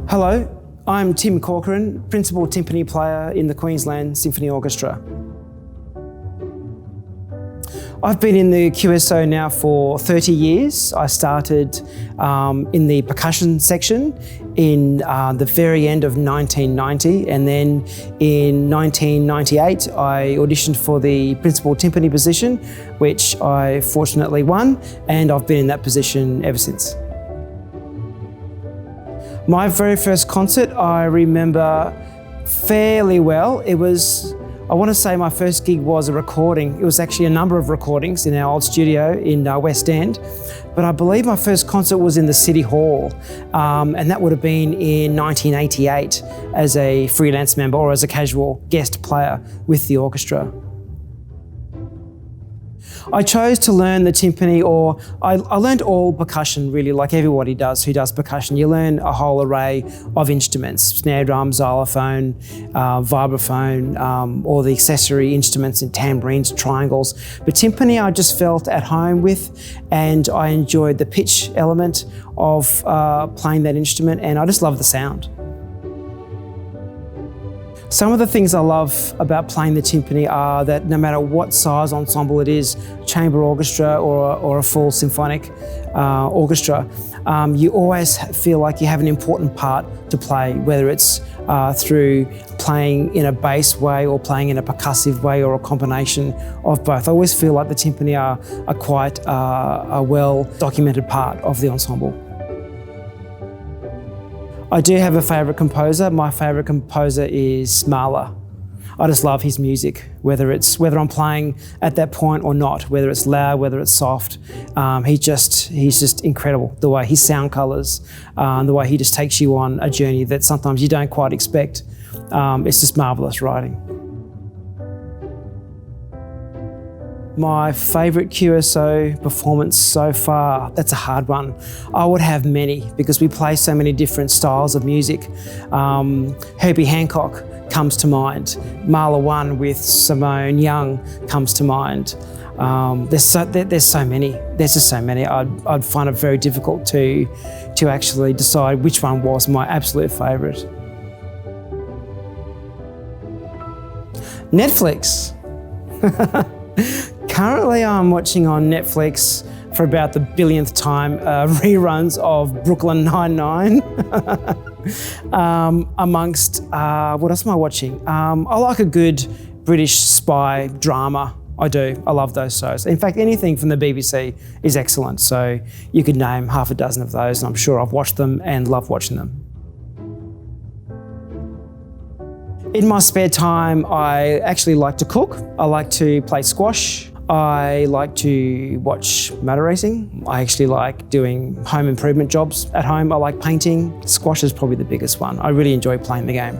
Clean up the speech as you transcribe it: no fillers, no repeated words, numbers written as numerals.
Hello, I'm Tim Corkeron, Principal Timpani player in the Queensland Symphony Orchestra. I've been in the QSO now for 30 years. I started in the percussion section in the very end of 1990, and then in 1998 I auditioned for the Principal Timpani position, which I fortunately won, and I've been in that position ever since. My very first concert I remember fairly well. I want to say my first gig was a recording. It was actually a number of recordings in our old studio in West End, but I believe my first concert was in the City Hall, and that would have been in 1988 as a freelance member or as a casual guest player with the orchestra. I chose to learn the timpani, or I learned all percussion really, like everybody does who does percussion. You learn a whole array of instruments: snare drum, xylophone, vibraphone, all the accessory instruments and tambourines, triangles. But timpani I just felt at home with, and I enjoyed the pitch element of playing that instrument, and I just love the sound. Some of the things I love about playing the timpani are that no matter what size ensemble it is, chamber orchestra or a full symphonic orchestra, you always feel like you have an important part to play, whether it's through playing in a bass way or playing in a percussive way or a combination of both. I always feel like the timpani are quite a well-documented part of the ensemble. I do have a favourite composer. My favourite composer is Mahler. I just love his music, whether I'm playing at that point or not, whether it's loud, whether it's soft. He's just incredible. The way his sound colours, the way he just takes you on a journey that sometimes you don't quite expect. It's just marvellous writing. My favourite QSO performance so far, that's a hard one. I would have many because we play so many different styles of music. Herbie Hancock comes to mind. Mahler 1 with Simone Young comes to mind. There's so many. There's just so many. I'd find it very difficult to actually decide which one was my absolute favourite. Netflix. Currently, I'm watching on Netflix for about the billionth time reruns of Brooklyn Nine-Nine. Amongst, what else am I watching? I like a good British spy drama. I do. I love those shows. In fact, anything from the BBC is excellent. So you could name half a dozen of those, and I'm sure I've watched them and love watching them. In my spare time, I actually like to cook. I like to play squash. I like to watch motor racing. I actually like doing home improvement jobs at home. I like painting. Squash is probably the biggest one. I really enjoy playing the game.